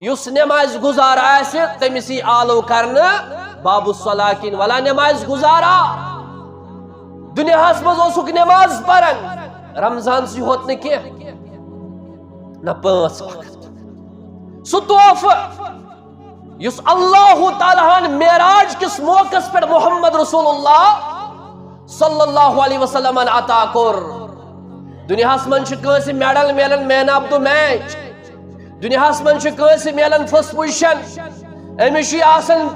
یس نماز گزار آسہ تمس ای آلو کرنے باب الصلاکین ولا نماز گزارا دنیا مز اوسک نماز پرن رمضان سی ہوت نہ کی نہ 5 وقت سہ تحفہ یس اللہ تعالیٰ ہن معراج کس موقع پر محمد رسول اللہ صلی اللہ علیہ وسلم عطا کور دنیا من کنس میڈل میلن مین آف دا میچ دنیا من کنس میلن فرسٹ پوزیشن امس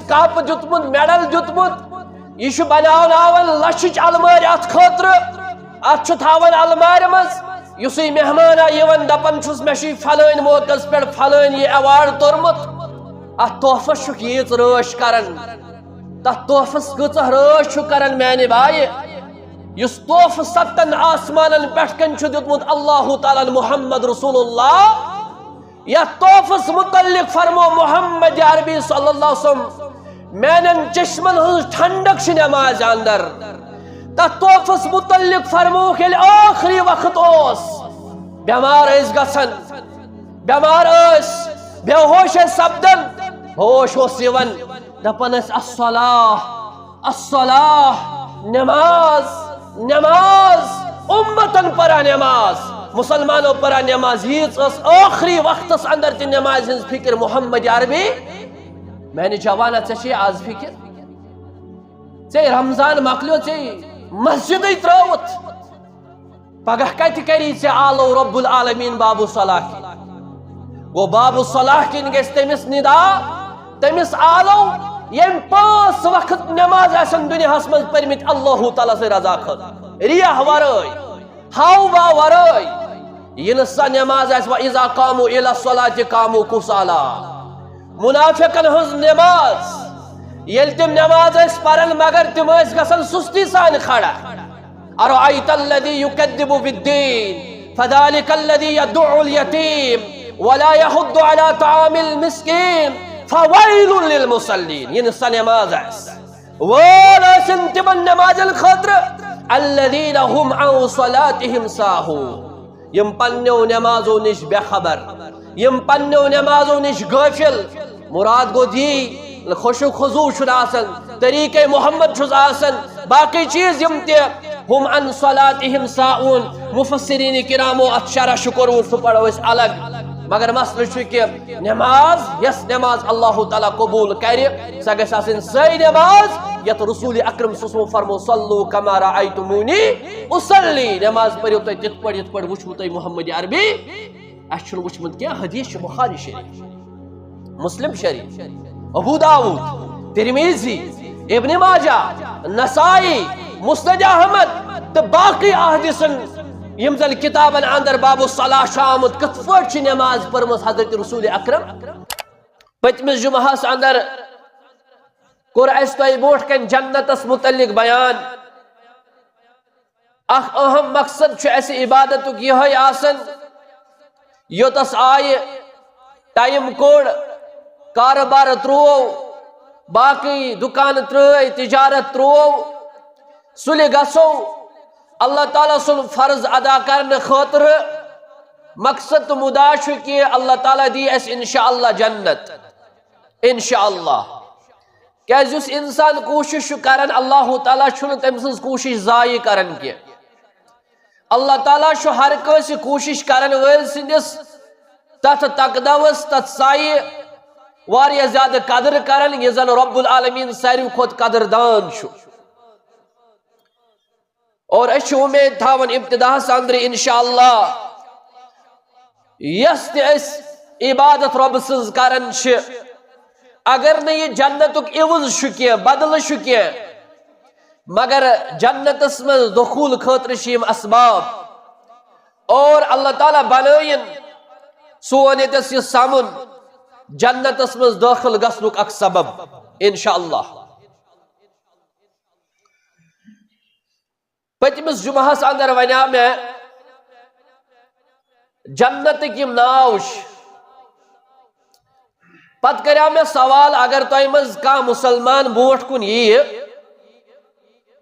کپ دیتمت میڈل دیتمت یہ بناون لچھ المار ات خاطر ات تھاون المار مز اس مہمان آن دپان چھس مے فلان موقع پہ فلان یہ ایوارڈ تورمت ات تحفس یہ رش کران تر تحفس کچھ رش کران میانہ بھائی اس تحفہ 7 آسمان پہ کن دیتمت اللہ تعالیٰ محمد رسول اللہ یا تحفس متعلق فرمو محمد عربی صلی اللہ علیہ وسلم میانن چشمن ہز ٹھنڈک نماز اندر تر تحفس متعلق فرمو یل آخری وقت بیمار گھن بیمار بے ہوش سپدن ہوش دپان الصلاح الصلاح نماز نماز امتن پرا نماز مسلمانوں پرا نماز یہ آخری وقت اندر تہ نماز ہز فکر محمد عربی میں نے جوانا ے آز فکر ے رمضان مکلیو مسجد تروت پگہ کت کری آلو رب العالمین باب الصلاح گو باب الصلاح کن گھس تمس ندا تمس آلو یم 5 وقت نماز آسن دنیا من پرمت اللہ تعالیٰ سے رضا خط ریاح ورائے ہاو با ورائے یہ سا نماز آس وَإِذَا قَامُوا إِلَى الصَّلَاةِ قَامُوا كُسَالَىٰ منافقن ہز نماز یل تم نماز اس پرن مگر تم اس گسن سستی سان کھڑا ارأيت الذي يكذب بالدين فذلك الذي يدع اليتيم ولا يحض على طعام المسكين فويل للمصلين یہ سا نماز اس ولا سنتم النماز الخضر الذين هم عن صلاتهم ساهون یم پنو نمازو نش بے خبر یم پنو نمازو نش غافل مراد گو دی خوش خضوع شد آسن طریقہ محمد شد آسن باقی چیز یم تے ہم عن صلاتهم ساہون مفسرین کرامو اتشارہ شکر سو پڑھو اس الگ مگر مسئلہ چھو کہ نماز یس نماز اللہ تعالیٰ قبول کرے سا گژھِ آسن سہی نماز یت رسول اکرم صلی اللہ علیہ وسلم فرمو صلو کما رأیتمونی اصلی نماز پڑھو تو تت پڑھ یت پڑھ وچھو تو محمد عربی اچھن وچھمت کیا حدیث بخاری شریف مسلم شریف ابو داود ترمیزی ابن ماجہ نسائی مسند احمد تو باقی احادیثن یم زن کتابن اندر باب الصلاح شامت کت پٲٹھۍ چھِ نماز پٔرمٕژ حضرت رسول اکرم پٔتمِس جمعہس اندر کور اس تۄہہِ برونٛٹھ کن جنتس متعلق بیان اخ اہم مقصد چھُ اسہِ عبادتُک یِہوٚے آسان یوتس آیہِ ٹایم کوٚڑ کارٕبار ترٛوو باقی دکان ترٛٲے تجارت ترٛوو سُلہِ گژھو اللہ تعالیٰ سن فرض ادا کرنے خاطر مقصد تو مدا چھُ کہ اللہ تعالیٰ دی اس انشاءاللہ جنت انشاءاللہ کیاز یُس انسان کوشش چھُ کران اللہ تعالیٰ چھُنہٕ تٔمۍ سٕنٛز کوشش ضایع کران کینٛہہ اللہ تعالیٰ چھُ ہر کٲنٛسہِ کوشش کرن وٲلۍ سٕنٛدِس تتھ تقدوس تتھ سایہِ واریاہ زیادٕ قدر کرن یہِ زن رب العالمین ساروی کھۄتہٕ قدردان چھُ اور اچھ امید تھاون ابتداءس اندر انشاءاللہ یس تہ اس عبادت رب سز کرن چھ اگر نہ یہ جنتک عوض چھ کی بدل چھ کی مگر جنتس میں دخول خاطر چھ اسباب اور اللہ تعالیٰ بنائن سون یتس یہ سمن جنتس میں داخل گژھنک اک سبب انشاءاللہ پتمس جمعہس اندر ونیا میں جنتک یم ناوش پت کریا میں سوال اگر تہ مز کان مسلمان بوٹ کن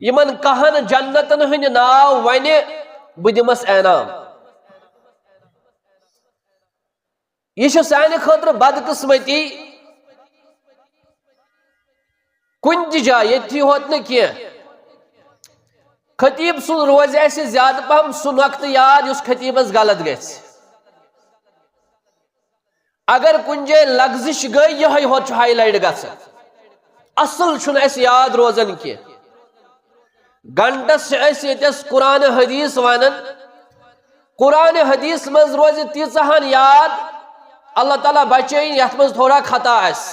یمن کہن جنتن ہند ناو ون بہ دمس انعام یہ سانہ خاطر بدقسمتی کن تہ جائے یہ ہوت نا کی خطیب سن روز ایسے زیادہ پہم سن وقت یاد اس خطیبس غلط گژھِ اگر کن جائے لغزش گئی یہ ہوت ہائی لائٹ گژھان اصل چھن اس یاد روزن کی گھنٹس اس یتس قرآن حدیث ونن قرآن حدیث مز روز تیژہن یاد اللہ تعالیٰ بچائیں یت مز تھوڑا خطا اس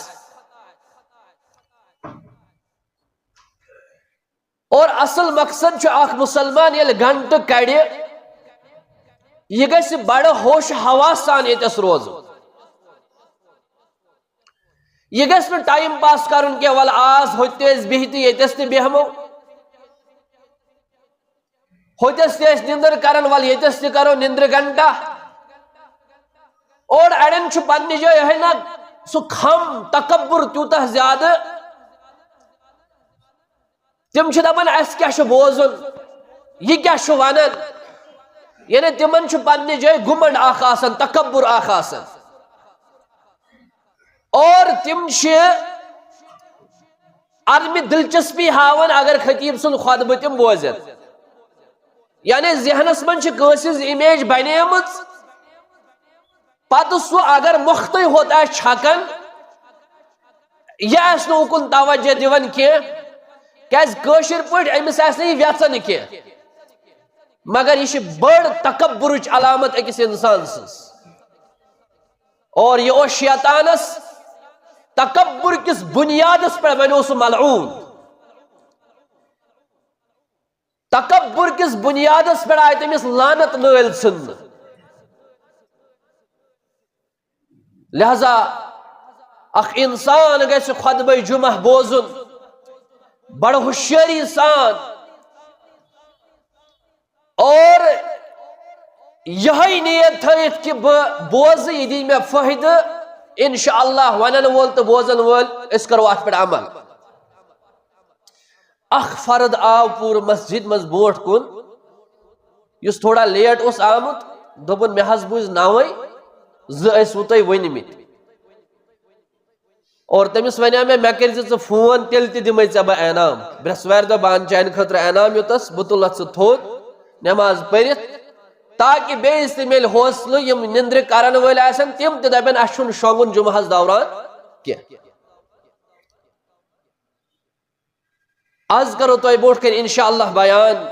اور اصل مقصد چھُ اخ مسلمان یل گھنٹہ کڑِ یہ گژھِ بڑ ہوش حواس سان یتس روز یہ گژھِ نہٕ ٹائم پاس کرن کی ول آز ہوتہِ أسۍ بِہِتھ یتس تہِ بیہمو ہوتس تہِ أسۍ نندر کرن ول یتس تہِ کرو نندر گھنٹہ اور اڑین چھُ پننہِ جایہِ ہے نا سُہ کھم تکبر تیوتاہ زیادٕ تم چھ دپان اس کیا چھ بوزن یہ کیا چھ ونان یعنی تمن چھ پننہِ جایہِ گمنڈ اخ آسان تکبر اخ آسان اور تم عدم دلچسپی ہاون اگر خطیب سن خطبہ تم بوزن یعنی ذہنس من کٲنٛسہِ امیج بنیمٕژ پتہ سُہ اگر مۄختٕے ہوت آسہِ چھکان یہ آسہِ نہٕ اُکُن توجہ دِوان کینٛہہ کیاز کٲشِر پٲٹھۍ أمِس آسہِ نہٕ یہِ ویژان کینٛہہ مگر یہ چھِ بٔڑ تکبرٕچ علامت أکِس انسان سٕنٛز اور یہ اوس شیطانس تکبر کس بنیادس پر بنیو سُہ ملعون تکبر کس بنیادس پر آیہِ تٔمِس لعنت نٲلۍ ژھٕننہٕ لہذا اخ انسان گژھِ خطبہ جمعہ بوزن بڑ ہوشیاری سان اور یہی نیت تھٲیِتھ کہ بہٕ بوزٕ یہِ دی مےٚ فٲیدٕ انشاءاللہ ونن وول تو بوزن وول اس کرو اتھ پہ عمل اخ فرد آو پور مسجد مز بوٹ کن یس تھوڑا لیٹ اس آمت دوپن مے حظ بوز نوے زو تھی ونمت اور تمس ونیا مے کر فون تیل تہ دمے ژے بہ انعام برسوار دہ بان چانہ خاطر انعام یوتس بہ تلت سہ تھوٚد نماز پرت تاکہ بیس تہ میل حوصلہ یم نندر کرن ول آسن تم تہ دپن اس چھن شونگن جمعہ دوران کی آز کرو تو بوٹ کر انشاءاللہ بیان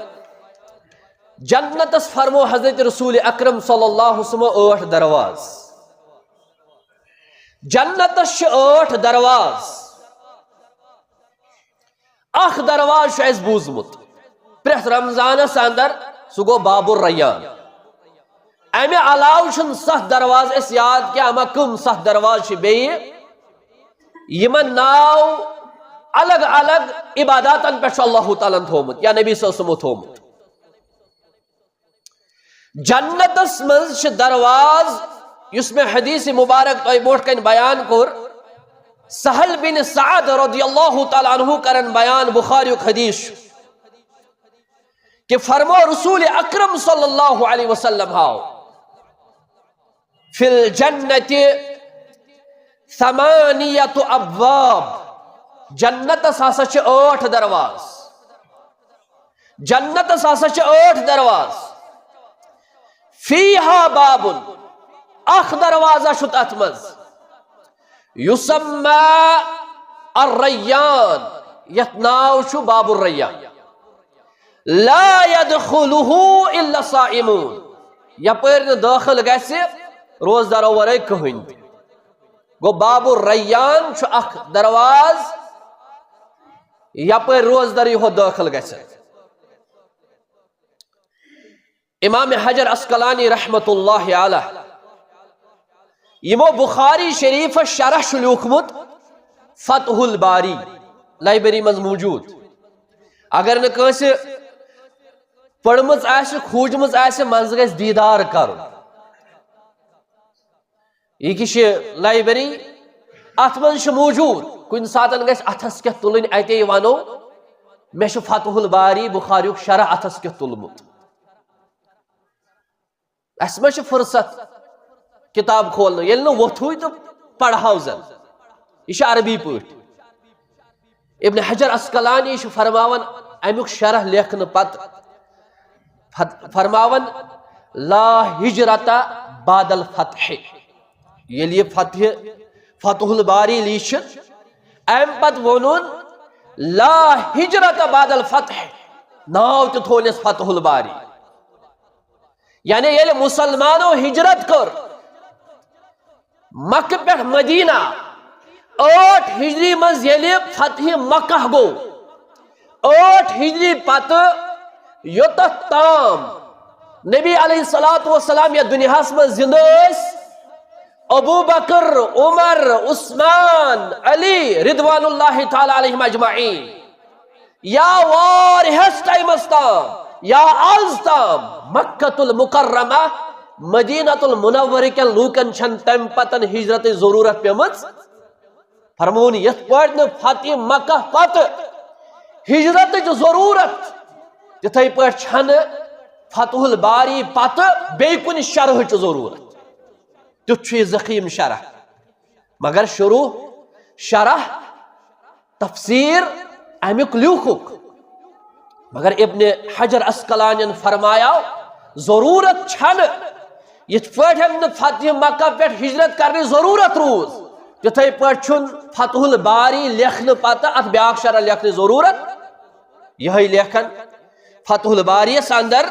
جنتس فرمو حضرت رسول اکرم صلی اللہ علیہ وسلم 8 درواز جنتس 8 درواز اخ درواز اس بوزمت پرت رمضانس اندر سہ گو باب الریان امہ علاوہ چھن 7 درواز اس یاد کہ اما کم 7 درواز بیٚیہِ یمن ناو الگ الگ عباداتن پہ اللہ تعالیٰ تھومت یا نبی صلی اللہ علیہ وسلم تھومت جنتس مز درواز یس میں حدیث مبارک تو بوٹ کن بیان کور سہل بن سعد رضی اللہ تعالیٰ عنہ کرن بیان بخاری حدیث کہ فرمو رسول اکرم صلی اللہ علیہ وسلم ہاو فی الجنت 8 ابواب جنت ہسا 8 درواز جنت ہسا 8 درواز فیہا باب اخ دروازہ چھُ تتھ منٛز یسمى الریان یتھ ناو چھُ باب الریان لا يدخله الا الصائمون یپٲرۍ نہٕ دٲخل گژھِ روزدارو ورٲے کٕہٕنۍ تہِ گو باب الریان چھُ اکھ درواز یپٲرۍ روزدار یوت دٲخل گژھِ امام حجر اسقلانی رحمت اللہ علیہ یمو بخاری شریف شرح چھُ لیوکھمُت فتح الباری لائبریری منٛز موجود اگر نہٕ کٲنٛسہِ پٔرمٕژ آسہِ کھوٗجمٕژ آسہِ منٛزٕ گژھِ دیٖدار کرُن یہ چھِ لائبریری اتھ منٛز چھُ موجود کُنہِ ساتن گژھِ اتھس کیٚتھ تُلٕنۍ اتے ونو مےٚ چھُ فتح الباری بخاریُک شرح اتھس کیٚتھ تُلمُت اسہِ ما چھِ فرصت کتاب کھولنا یل نو وتھوی تو پڑھاو زن یہ عربی پٲٹھۍ ابن حجر اسقلانی فرماون امیک شرح لیکھن پت فرماون لا ہجرت بعد الفتح یل یہ فتح الباری لیچھ ام پت ونن لا ہجرت بعد الفتح ناو تہ تھونس فتح الباری یعنی یل مسلمانوں ہجرت کر مکہ پہ مدینہ 8 ہجری مز یل فتح مکہ گو 8 ہجری پتہ یوتت تام نبی علیہ الصلوۃ والسلام یا دنیا مز زندہ ابو بکر عمر عثمان علی رضوان اللہ تعالی علیہم اجمعین یا واریہس ٹائمس تام یا آز تام مکۃ المکرمہ مدینۃ المنورہ کن لوکن چھن تم پتن ہجرت ضرورت پیمت فرمون یت پڑھ فتح مکہ پتہ ہجرت ضرورت تتھے پٲٹھۍ چھن فتح الباری پتہ بیٚیہِ کُنہِ شرحٕچ ضرورت تیُتھ چھُ یہِ زخیم شرح مگر شروع شرح تفسیر امیُک لیوکھُکھ مگر ابن حجر اسقلانین فرمایا ضرورت چھن یتھ پٲٹھۍ فتح مکہ پٮ۪ٹھ ہجرت کرنٕچ ضرورت روز تتھے پٲٹھۍ چھُن فتح الباری لیکھنہٕ پتہ اتھ بیاکھ شرح لیکھنٕچ ضرورت یہے لیکھن فتح الباری اندر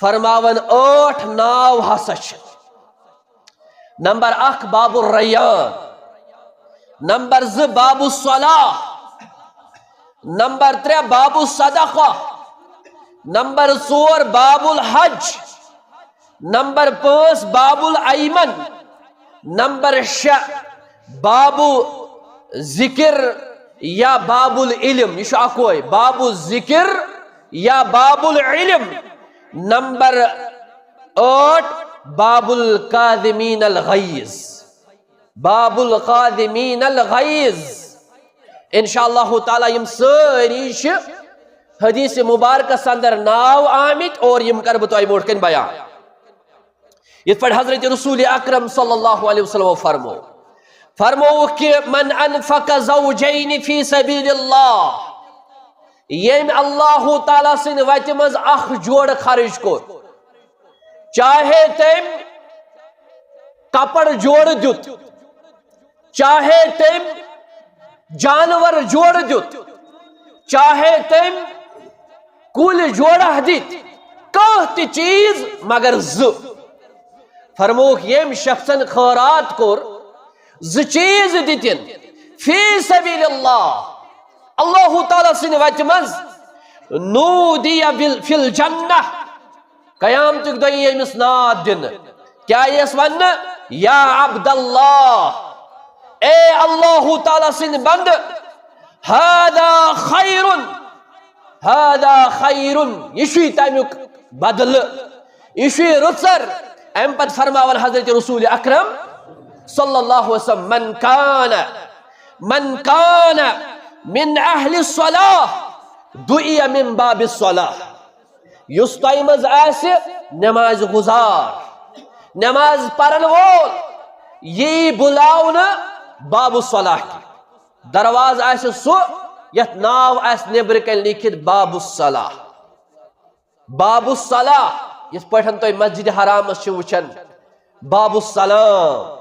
فرماون 8 ناو ہسا چھ نمبر 1 باب الریان نمبر 2 باب الصلاح نمبر 3 باب الصدقہ نمبر 4 باب الحج نمبر 5 باب الایمن نمبر 6 باب ذکر یا باب العلم یہ اکوے باب الذکر یا باب العلم نمبر 8 باب القاذمین الغیظ باب القاذمین الغیظ انشاءاللہ تعالی یم ساری حدیث مبارکہ اندر ناو آمت اور یم کر بہ تہ برونٹھ کن بیان یت پہ حضرت رسول اکرم صلی اللہ علیہ وسلم فرمو کہ من انفق زوجین فی سبیل اللہ یم اللہ تعالی سن وتہ مز اخ جوڑ خرچ کو چاہے تم کپڑ جوڑ دیت چاہے تم جانور جوڑ دیت چاہے تم کل جوڑہ دیت کانٛہہ تہِ چیز مگر فرموک یم شخصن خیرات کور چیز دتن فی سبیل اللہ اللہ تعالی سن وتہ مز نودی فی الجنہ قیامتک دہ یمس ناد دن کیا یس ون یا عبد اللہ اے اللہ تعالی سن بند هذا خیر هذا خیر یہ تمیک بدل یہ رچر ام پت فرماون حضرت رسول اکرم صلی اللہ علیہ وسلم من کان من اہل الصلاة دعی من باب الصلاة یس تہ مز آسہ نماز گزار نماز پرن وول یہ بلاون باب الصلاة کی درواز آسہ سو یت ناو آس نبر کن لکھت باب الصلاة باب الصلاة یس پٹھن تو مسجد حرام وچن باب السلام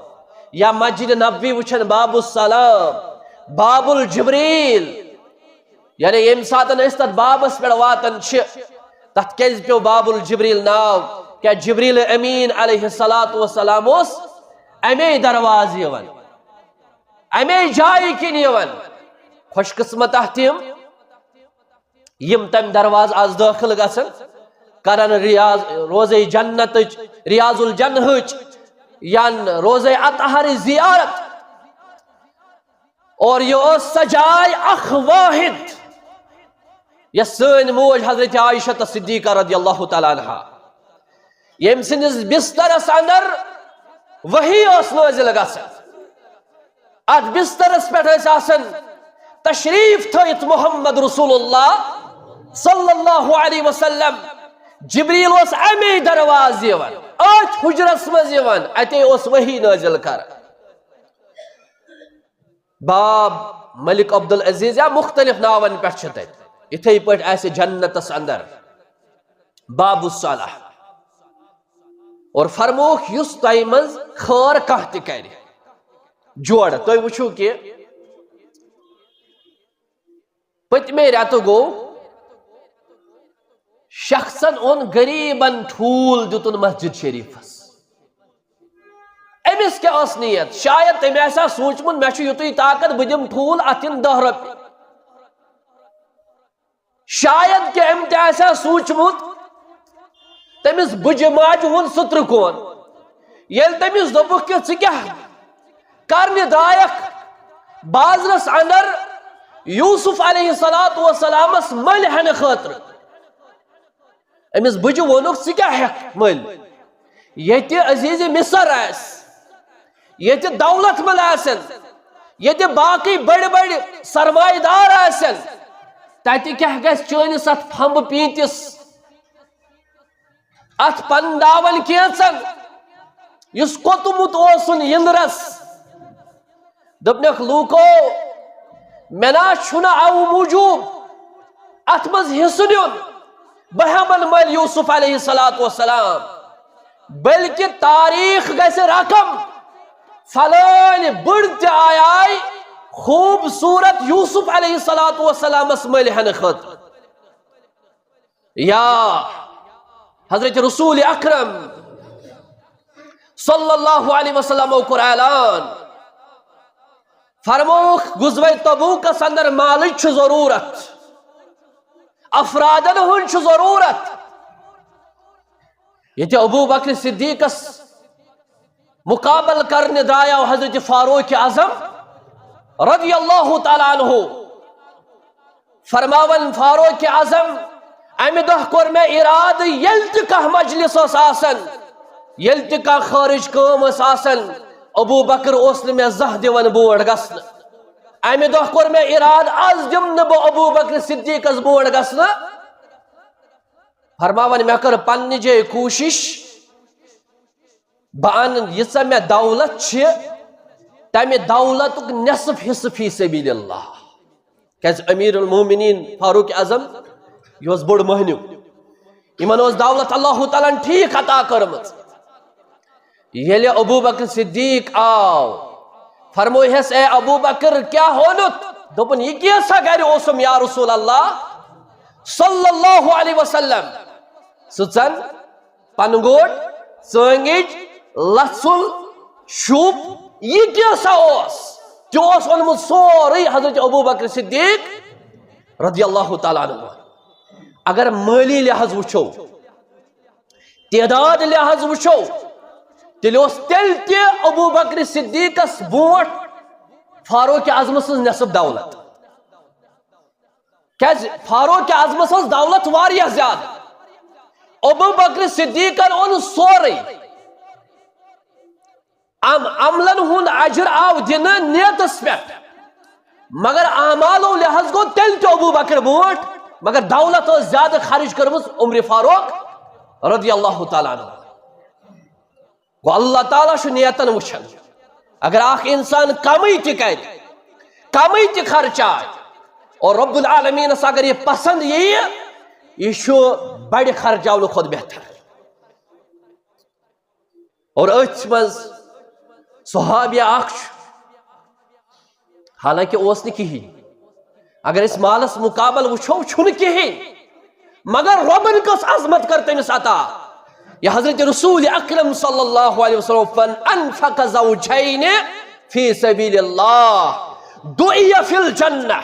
یا مسجد نبوی وچن باب السلام باب الجبریل یعنی یم ساتن اس تت بابس پہ واتن تت کیز پیو باب الجبریل ناو کیا جبریل امین علیہ السلام اس امی درواز یون امی جائی کن یون خوش قسمت تم یم تم درواز آز داخل گسن کرن روزے جنت ریاض الجنہ یان روزے اطہر زیارت اور یہ سجائے اخ واحد یہ سن موج حضرت عائشہ صدیقہ رضی اللہ تعالی عنہ یم سنس بسترس اندر وحی نازل گژھان ات بسترس پہ آسان تشریف تھوت محمد رسول اللہ صلی اللہ علیہ وسلم جبریل اس امی درواز یوان ات حجرس مز یوان اتے اس وحی نازل کر باب ملک عبدالعزیز یا مختلف ناون پہ اتھے پٹ ایسے جنتس اندر باب الصالح اور فرموک یس تائی منز خور کہتی کری جوڑ تو وچھو کہ پتمے راتو گو شخصن ان غریبن ٹھول دتن مسجد شریفس امس کیا اس نیت شاید تم ایسا سوچمن میں یوتھی طاقت بدم ٹھول اتن 10 رۄپیہِ شاید کہ ام تہ ایسا سوچمت تمس بجہ ماج ہن ستر کون یل تمس دپک کہ ژٕ کیاہ کرنہِ دایک بازرس اندر یوسف علیہ السلام مل ہن خاطر امس بجہ وونک ژٕ کیاہ ہیک مل یتہِ عزیز مصر آس یتہِ دولت مل آسن یتہِ باقی بڑی بڑی سرمایہ دار آسن تتہِ کیاہ گژھِ چٲنِس اتھ پھمبہٕ پیٖنتِس اتھ پنٛداون کینژن یُس کوٚتمُت اوسُن یندرس دوٚپنکھ لوٗکو مےٚ نا چھُنہٕ اَوٕ موٗجوٗب اتھ منٛز حصہٕ نیُن بہٕ ہٮ۪من مٔلۍ یوٗسف علیہ السلام بلکہ تاریخ گژھِ رقم فلٲنۍ بٔڑ تہِ آیہِ خوبصورت یوسف علیہ السلام مٔلۍ ہٮ۪نہٕ خٲطرٕ یا حضرت رسول اکرم صلی اللہ علیہ وسلم کوٚر اعلان فرموک غزوہ تبوکس اندر مالچ چھُ ضروٗرت افرادن ہُنٛد چھُ ضروٗرت یتہِ ابو بکر صدیقس مقابل کرنے درایاو حضرت فاروق اعظم رضی اللہ تعالیٰ عنہ فرماون فاروق اعظم امہ دہ کور میں اراد یل تہ کانٛہہ مجلس اوس آسان یل تہ کانٛہہ خارج کٲم ٲس آسان ابو بکر اوس نہٕ مےٚ زانٛہہ دِوان برٛونٛٹھ گژھنہٕ امہ دہ کور میں اراد آز دِمہٕ نہٕ بہٕ ابو بکر صدیقس برٛونٛٹھ گژھنہٕ فرماون مےٚ کٔر پننہِ جایہِ کوٗشش بہٕ انہٕ ییٖژاہ مےٚ دولت چھِ تمہِ دولتُک نصف حصہٕ فی سبیل اللہ کیازِ امیر المومنین فاروق اعظم یہ اوس بوٚڑ مہنیو یمن اوس دولت اللہ تعالیٰ ہن ٹھیک عطا کٔرمٕژ ییٚلہِ ابو بکر صدیق آو فرموہس اے ابو بکر کیا ہونت دوٚپُن یہِ کیٛاہ گرِ اوسُم یا رسول اللہ صلی اللہ علیہ وسلم سٕژن پنگوٹ ژٲنٛگِج لژھُل شوٗپ یہ کیٛاہ اوس تہِ اوس اوٚنمُت سورُے حضرت ابو بکر صدیق رضی اللہ تعالیٰ عنہ اگر مالی لحاظ وچھو تعداد لحاظ وچھو تیٚلہِ اوس تیٚلہِ تہِ ابو بکر صدیقس برٛونٛٹھ فاروق اعظم سٕنٛز نصف دولت کیازِ فاروق اعظم سٕنٛز دولت واریاہ زیادٕ ابو بکر صدیقن اوٚن سورُے عملن ہُنٛد اجر آو دِنہٕ نیتس پٮ۪ٹھ مگر اعمالو لحاظ گوٚو تیٚلہِ تہِ ابو بکر برٛونٛٹھ مگر دولت ٲس زیادٕ خرچ کٔرمٕژ عمر فاروق رضی اللہ تعالیٰ عنہ گوٚو اللہ تعالیٰ چھُ نیتن وٕچھان اگر اکھ انسان کمٕے تہِ کرِ کمٕے تہِ خرچایہِ اور رب العالمینس اگر یہ پسند ییہِ یہ چھُ بڑِ خرچاونہٕ کھۄتہٕ بہتر اور أتھۍ منٛز صحابیہ اکھ چھُ حالانکہ اوس نہٕ کِہیٖنۍ اگر اس مالس مقابل وچھو چھُنہٕ کِہیٖنۍ مگر رۄبن کٔژ عظمت کٔر تٔمِس عطا یا حضرت رسول اکرم صلی اللہ علیہ وسلم انفق زوجین فی سبیل اللہ دعی فی الجنہ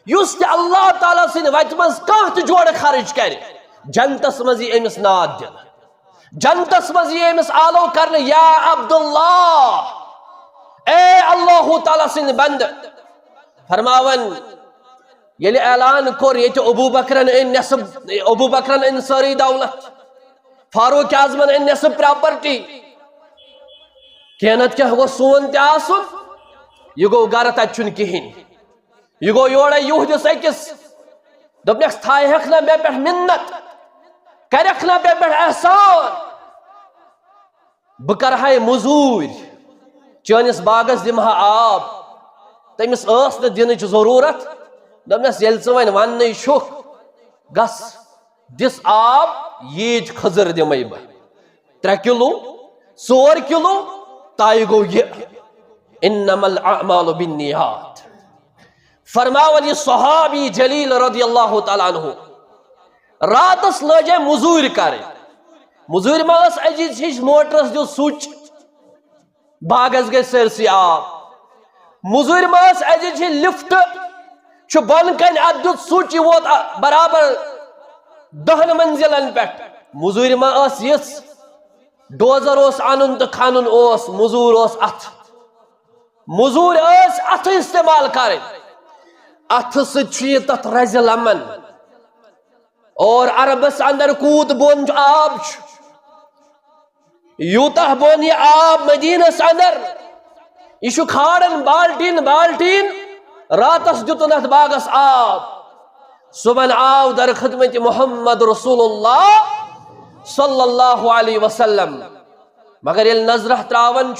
یُس تہِ اللہ تعالیٰ سٕنٛدِ وتہِ منٛز کانٛہہ تہِ جوڑٕ خرچ کرِ جنتس منٛز یی أمِس ناد دِنہٕ جنتس منٛز یی أمِس آلو کرنہٕ یا عبداللہ اے اللہ تعالیٰ سٕنٛدِ بندٕ فرماون ییٚلہِ اعلان کوٚر ییٚتہِ ابو بکرن أنۍ نصف ابو بکرن أنۍ سٲرٕے دولت فاروق اعظمن أنۍ نصف پراپرٹی کینٛہہ نتہٕ کینٛہہ گوٚژھ سون تہِ آسُن یہِ گوٚو گرٕ تتہِ چھُنہٕ کِہیٖنۍ یہ گو یورے یہودس أکِس دوٚپنَکھ تھایہکھ نہ مےٚ پٮ۪ٹھ مِنت کرکھ نا بے پہ احسان بہ کرہاے مزور چٲنِس باغس دمہا آب تٔمِس ٲس نہٕ دِنٕچ ضروٗرت دوٚپنس ییٚلہِ ژٕ وۄنۍ وننٕے چھُکھ گژھ دِس آب ییٖتۍ کھٔزٕر دِمے بہٕ 3 کِلوٗ 4 کِلوٗ تایہِ گوٚو یہِ انما الاعمال بالنیات فرماون یہ صحابی جلیل رضی اللہ تعالیٰ عنہ راتس لجے مزور کرے مزور ما اس اجیز ہش موٹرس جو سوچ باغس گئے سرسی آب مزور ما اس اجیز ہش لفٹ چھو بن کن ادد سوچ ووت برابر 10 منزلن پیٹ مزور ما اس یس ڈوزر اوس انن تو کھانن اوس مزور اوس اتھ مزور اس اتھ استعمال کرے اتھ سچی تت رز لمن اور عربس اندر کود بون آب یوتہ بون یہ آب مدینس اندر یہ کھاڑن بالٹین بالٹین راتس دتن اتھ باغس آب صبح آو در خدمت محمد رسول اللہ صلی اللہ علیہ وسلم مگر یل نظرہ تراون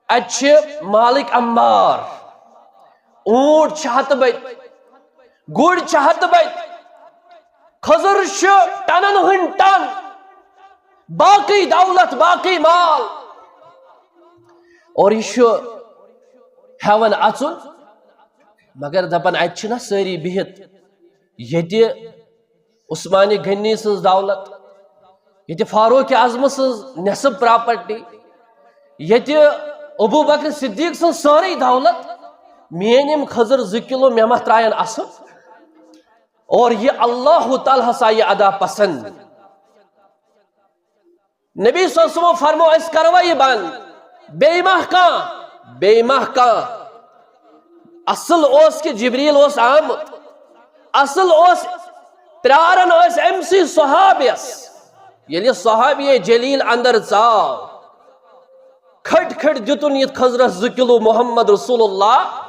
اچھ مالک انبار اونٹ چھت بت گڑ چھت بت کھزر ٹنن ہن ٹن باقی دولت باقی مال اور یہ ہیون اچن مگر دپن اتنا ساری بہت یہ عثمانی غنی سن دولت یہ فاروق اعظم سن نصب پراپرٹی یہ ابو بکر صدیق سن ساری دولت مین کھزر 2 کلو مے مہ ترائن اصل اور یہ اللہ تعالیٰ سا یہ ادا پسند نبی صلی اللہ علیہ وسلم فرمو اس کروا یہ بند بے ماہ کا اصل اوس کہ جبریل اوس آمد اصل اوس ترارن اوس امسی صحابیس یلی صحابی جلیل اندر ژاو کھٹ کھٹ دتن یہ کھزرس 2 کلو محمد رسول اللہ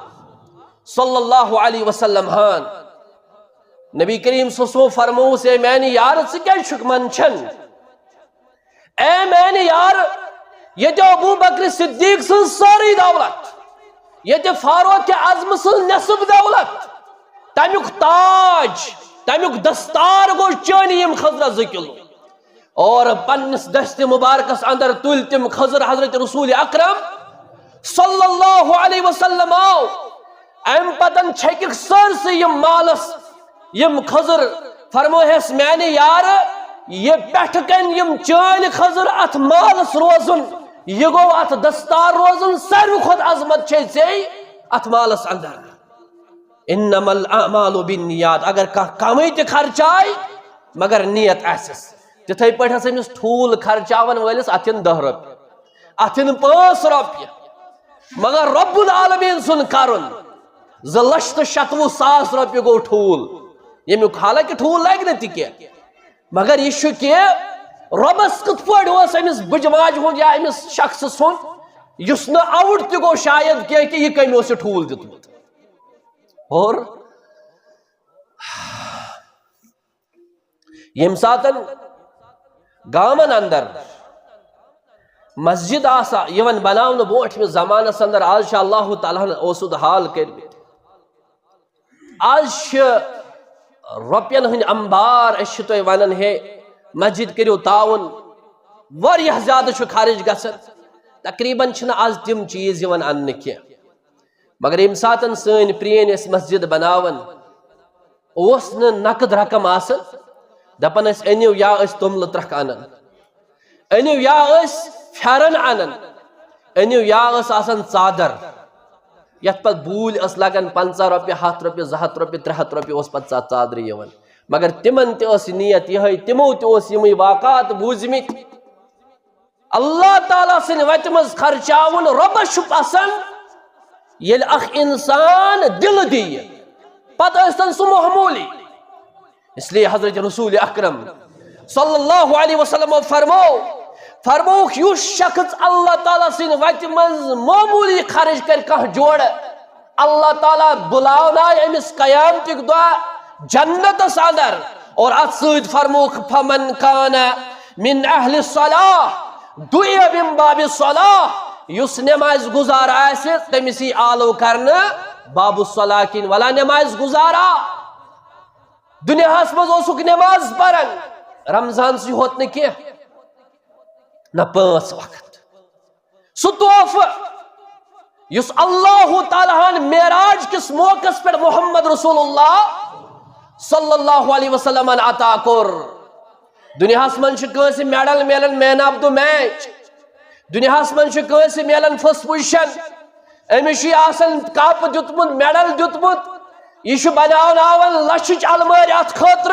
صلی اللہ علیہ وسلم ہان نبی کریم صلی اللہ علیہ وسلم فرموس اے میں نے یار کیا چھک منچن اے میں نے یار یہ جو ابو بکر صدیق سن ساری دولت یہ جو فاروق اعظم سن نصب دولت تمیک تاج تمیک دستار گو چانی یم خزر 2 کلو اور پنس دست مبارکس اندر تل تم خزر حضرت رسول اکرم صلی اللہ علیہ وسلم آو ام پتن چھکک سر سے یم مالس یم خزر فرمو ہس میں نے یار یہ پیٹھ کن یم چال خزر ات مالس روزن یہ گو ات دستار روزن سر خود عظمت چھے سے ات مالس اندر انما الاعمال بالنیات اگر کمی تی خرچائی مگر نیت ایسس تتھائی پٹھ ہس امس ٹھول خرچاون ولس اتن 10 روپیہ اتن 5 روپیہ مگر رب العالمین سن کرن 2,97,000 روپیہ گو ٹھول یمیک حالانکہ ٹھول لگ نہ تہ مگر یہ کہ ربس کت پہ امس بجماج ہند یا امس شخص سن اس نا آؤٹ تہ گو شاید کہ یہ کم اس ٹھول دتمت اور یم ساتن گامن اندر مسجد آسا یون بناون بوٹ میں زمانس اندر آج شاء اللہ تعالیٰ اوسود حال کر آج روپین ہن انبار اس تو ونن ہے مسجد کریو تعاون واریاہ زیادہ خارج گژھن تقریباً چھنا آج تم چیز یون ان کی مگر یم ساتن سن پرین اس مسجد بناون اوس نہ نقد رقم آسن دپن اس انیو یا اس تمل ترک انن انیو یا اس پھرن انن انیو یا اس آسن ژادر یت پت بول اس لگن 50 روپیہ 100 روپیہ 200 روپیہ 300 روپیہ اس پت ژادر یون مگر تمن تہ اس نیت یہ تمو تہ اس یم واقعات بوزمت اللہ تعالیٰ سن وت مز خرچاون ربس پسند یل اخ انسان دل دی پتہ استن سو محمولی اس لیے حضرت رسول اکرم صلی اللہ علیہ وسلم فرمو یس شخص اللہ تعالیٰ سن وت مز معمولی خرچ کر کہ جوڑ اللہ تعالیٰ بلاونا امس قیامتک دہ جنتس اندر اور ات سید فرموک فمن کان من اہل الصلاح دعی من باب الصلاح یس نماز گزار آسہ تمسی آلو کرنا باب الصلاح کن ولا نماز گزارا دنیا مز اوسک نماز پرن رمضان سی ہوت نہ کی نہ 5 وقت سہ تحفہ یس اللہ تعالیٰ معراج کس موقع پر محمد رسول اللہ صلی اللہ علیہ وسلم عطا کور دنیا من کنس میڈل ملن مین آف دا میچ دنیا من کنس ملن فرسٹ پوزیشن امس کپ دیتمت میڈل دیتمت یہ بناون لچھ المار ات خاطر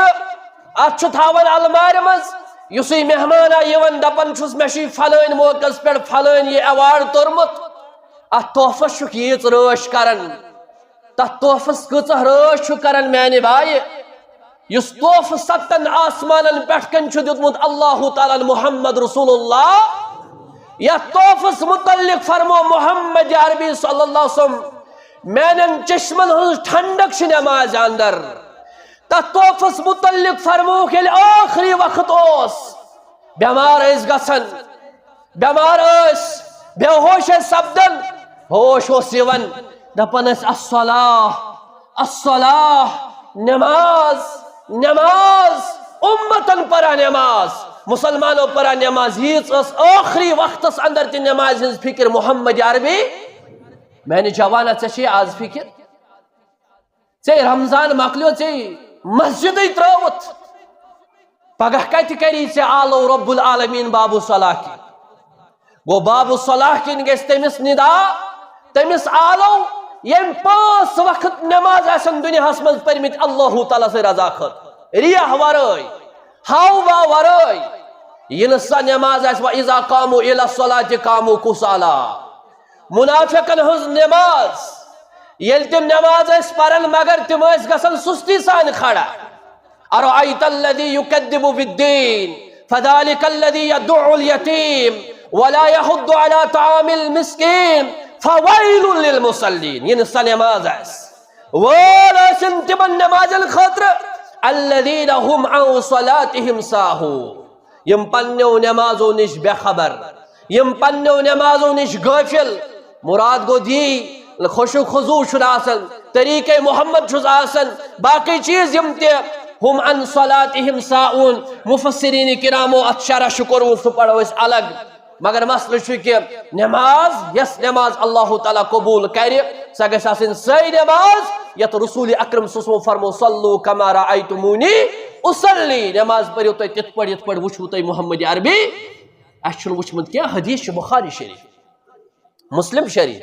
ات تھاون المار مز اس مہمان یون دپان چھس مے فلان موقع پہ فلان یہ ایوارڈ تورمت ات تحفس ییژ رٲچھ کران تت تحفس کۭژاہ رٲچھ چھُ کران میانہِ بھایہِ یُس تحفہ 7 آسمانن پٮ۪ٹھ کن چھُ دیُتمُت اللہ تعالیٰ محمد رسول اللہ یتھ تحفس متعلق فرمو محمد عربی صلی اللہ علیہ وسلم میانن چشمن ہٕنٛز ٹھنڈک چھِ نماز اندر تتھ تحفس متعلق فرموک ییٚلہِ آخری وقت اوس بیمار ٲسۍ گژھان بیمار ٲسۍ بے ہوش ٲسۍ سپدان ہوش اوس یِوان دپان ٲسۍ الصلاح الصلاح نماز نماز امتن پرا نماز مسلمانوں پرا نماز ییژ ٲس آخری وقتس اندر تہِ نماز ہٕنٛز فکر محمد عربی میانہِ جوانا ژےٚ چھے آز فکر ژےٚ رمضان مکلیو ژےٚ مسجدے ترٲوُتھ پگہ کتہِ کری ژےٚ آلو رب العالمین باب الصلاح کی گو باب الصلاح کن گژھِ تٔمِس ندا تٔمِس آلو یم 5 وقت نماز آسن دنیاہس منٛز پٔرمٕتۍ اللہ تعالیٰ سٕنٛدِ رضا خٲطرٕ ریاح ورٲے ہاوا ورٲے یہِ نہٕ سۄ نماز آسہِ وَإِذَا قاموا إِلَى الصَّلَاةِ قاموا كُسَالَىٰ منافقن ہٕنٛز نماز ییٚلہِ تِم نماز ٲسۍ پران مگر تِم ٲسۍ گژھان سُستی سان کھڑا أَرَأَيْتَ الَّذِي يُكَذِّبُ بِالدِّينِ فَذَلِكَ الَّذِي يَدُعُّ الْيَتِيمَ وَلَا يَحُضُّ عَلَى طَعَامِ الْمِسْكِينِ فَوَيْلٌ لِلْمُصَلِّينَ یہ نہ نماز آسہِ وٲلۍ ٲسِن تِمن نمازن خٲطرٕ الَّذِينَ هُمْ عَنْ صَلَاتِهِمْ سَاهُونَ یم پننیو نمازو نش بے خبر یم پننیو نمازو نش غافل مراد گو دی خوشو خضوع چھُ آسان طریقہ محمد چھُس آسان باقی چیز یم تہِ ہم عن صلاتہم ساؤن مفسرین کرامو ات شرح شکر سہ پڑھو اس الگ مگر مسئلہ چھُ کہ نماز یس نماز اللہ تعالیٰ قبول کرِ سہ گژھِ آسٕنۍ سۄے نماز یتھ رسول اکرم صلی اللہ علیہ وسلم فرمو صلو کما رأیتمونی اصلی نماز پٔرِو تُہۍ تِتھ پٲٹھۍ یِتھ پٲٹھۍ وٕچھوٕ تۄہہِ محمد عربی اَسہِ چھُنہٕ وٕچھمُت کینٛہہ حدیث چھُ بخاری شریف مسلم شریف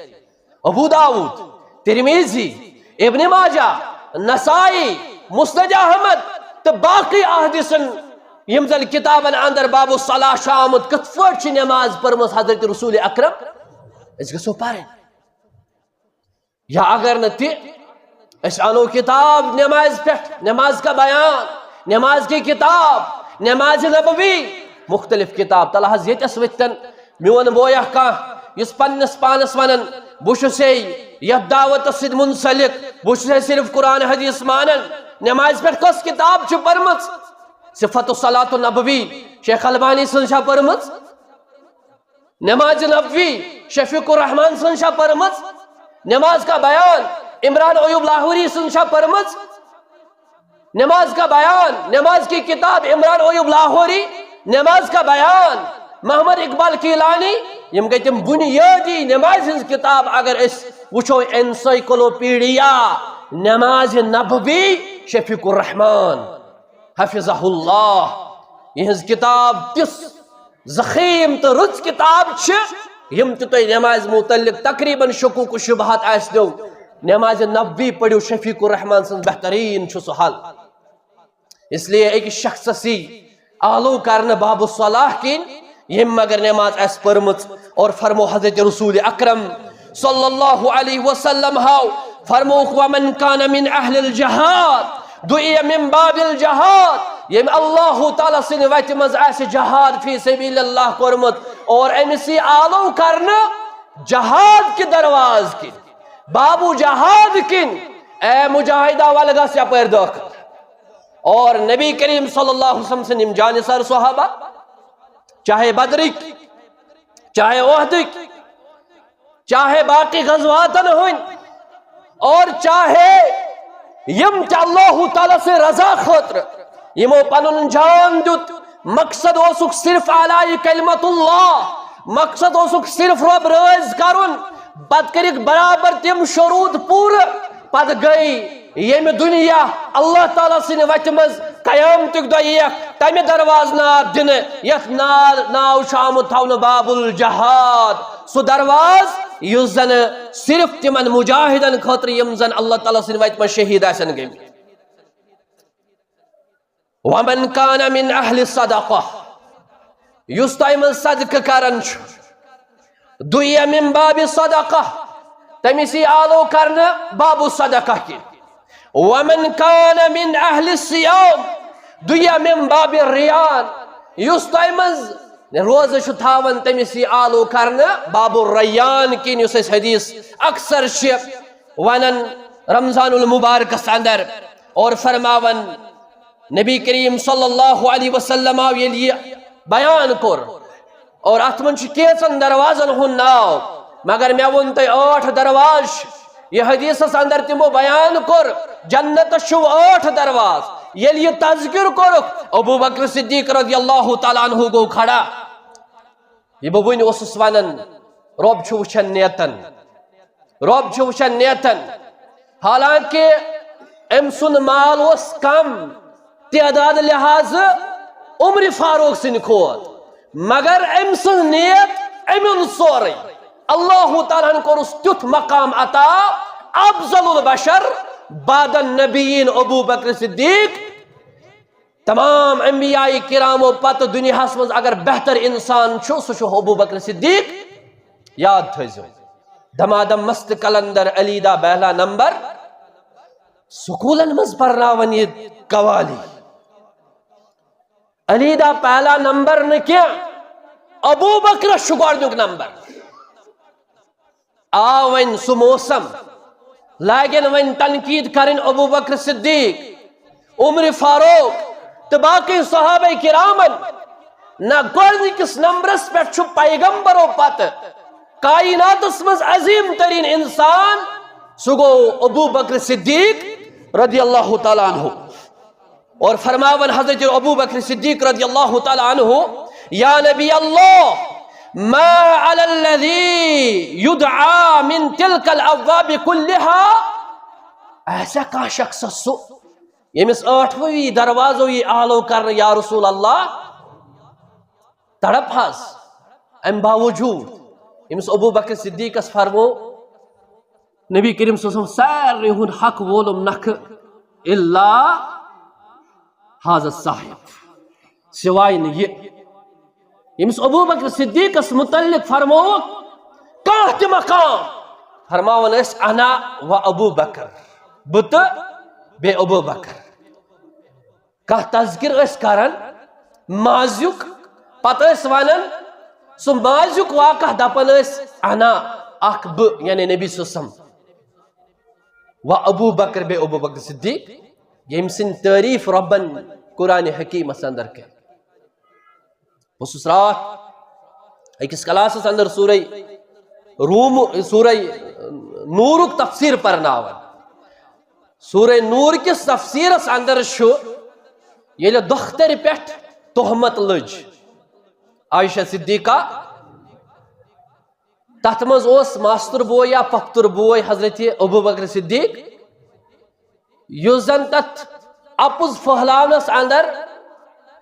ابو داؤد ترمیزی ابن ماجہ نسائی مسند احمد تو باقی احادیثن یم زن کتابن اندر باب الصلاح چھُ آمُت کِتھ پٲٹھۍ چھِ نماز پٔرمٕژ حضرت رسول اکرم أسۍ گژھو پرٕنۍ یا اگر نہ تہِ أسۍ انو کتاب نماز پٮ۪ٹھ نماز کا بیان نماز کی کتاب نماز نبوی مختلف کتاب تل حظ ییٚتٮ۪س ؤتھتن میون بویا کانٛہہ یُس پننس پانس ونان بہٕ چھُس یتھ دعوتس سۭتۍ منسلک بہٕ چھُس صرف قرآن حدیث مانان نماز پٮ۪ٹھ کۄس کتاب چھِ پٔرمٕژ صفت الصلاۃ النبوی شیخ البانی سٕنٛز چھا پٔرمٕژ نماز نبوی شفیق الرحمان سٕنٛز چھا پٔرمٕژ نماز کا بیان عمران ایوب لاہوری سٕنٛز چھا پٔرمٕژ نماز کا بیان نماز کی کتاب عمران ایوب لاہوری نماز کا بیان محمد اقبال کیلانی یم گئی تم بنیادی نماز ہنز کتاب اگر اس وچھو انسائکلوپیڈیا نماز نبوی شفیق الرحمان حفظہ اللہ یہ کتاب تس زخیم تو رچ کتاب یم تو نماز متعلق تقریباً شکوک و شبہات آس دو نماز نبوی پڑھو شفیق الرحمان سن بہترین چھو حل اس لیے ایک شخص سی آلو کرنا باب الصلاح کین یم مگر نماز اس پرمت اور فرمو حضرت رسول اکرم صلی اللہ علیہ وسلم ہاو فرمو ومن کان من اہل الجہاد دعی من باب الجہاد یم اللہ تعالیٰ سن ویت مز ایس جہاد فی سبیل اللہ کرمت اور امسی آلو کرنا جہاد کی درواز کی بابو جہاد کن اے مجاہدہ والگا سے اپر داخل اور نبی کریم صلی اللہ علیہ وسلم سے جانثار صحابہ چاہے بدرک چاہے احدک چاہے باقی غزواتن ہوئن اور چاہے یم چا اللہ تعالیٰ سے رضا خاطر یمو پنن جان دیت مقصد اوسک صرف اعلی کلمت اللہ مقصد اوسک صرف رب رائز کرن پت کرک برابر تم شروط پور پت گئی یم دنیا اللہ تعالیٰ سن وتہ مز قیامتک دہ یک تمہ درواز نار دن یت ناو آمت تھونہ باب الجہاد سہ درواز یس زن صرف تمن مجاہدن خاطر یم زن اللہ تعالیٰ سن وتہ مز شہید آسن گئی ومن کان من اہل صدقہ یس تم صدقہ کرن دیا من باب صدقہ تمسی آلو کرنا باب صدقہ کی ومن کان من اہل الصیام دیا من باب الریان یس تمز روز تھاون تمسی آلو کرنا باب الریان کی یس حدیث اکثر ونن رمضان المبارکس اندر اور فرماون نبی کریم صلی اللہ علیہ وسلم یہ بیان کور اور ات من کیچن دروازن ہن ناو مگر میں ون تہ 8 درواز یہ حدیث اندر تمو بیان کور جنت شو 8 دروازہ یل یہ تذکر کورک ابو بکر صدیق رضی اللہ تعالیٰ عنہ گو کھڑا یہ بون اس ونن رب چھ وچھن نیتن رب چھ وچھن نیتن حالانکہ ام سن مال اس کم تعداد لحاظ عمر فاروق سن کھوت مگر ام سن نیت امن سورے اللہ تعالیٰ کورس تیت مقام عطا افضل البشر بعد النبیین ابو بکر صدیق تمام انبیاء کرام و پت دنیا مز اگر بہتر انسان سہ ابو بکر صدیق یاد تھو دمادم مست کلندر علی دا بہلا نمبر سکولن مز پرناون یہ قوالی علی دا پہلا نمبر نہ کیا ابو بکر گۄڈنیُک نمبر آ ون سہ موسم لاگن ون تنقید کرن ابو بکر صدیق عمر فاروق تو باقی صحابہ کرامن نہ گۄڈنِکِس نمبرس پہ پیغمبرو پتہ کائناتس مز عظیم ترین انسان سہ گو ابو بکر صدیق رضی اللہ تعالیٰ عنہ اور فرماون حضرت ابو بکر صدیق رضی اللہ تعالیٰ عنہ یا نبی اللہ ما علی الذی یدعا من تلک الابواب کلها ایسا کا شخص سو یمس 8ویں دروازو یہ آلو کرنا یا رسول اللہ تڑپ حس ام باوجود یمس ابو بکر صدیق اس فرمو نبی کریم صلی اللہ علیہ وسلم سارے ہن حق وولم نکھ الا حاضر صاحب سوائے یہ یمس ابو بکر صدیق اس متعلق فرمو کانہ تہ مقام فرماون اس انا و ابو بکر بت بے ابو بکر کہ تذکر اس کرن مازیک پتہ اس ونن سہ مازیک واقع دپن اس انا اخ ب یعنی نبی صلی اللہ علیہ وسلم و ابو بکر بے ابو بکر صدیق یم سن تعریف ربن قرآن حکیم اندر کے بس رات اکس کلاسس اندر سورہ نورک تفسیر پرناون سورہ نور کس تفسیرس اندر یل دختر پہ تہمت لج عائشہ صدیقہ تت مز ماستر بوے یا پختر بوے حضرت ابو بکر صدیق یس زن تت اپز پھہلاونس اندر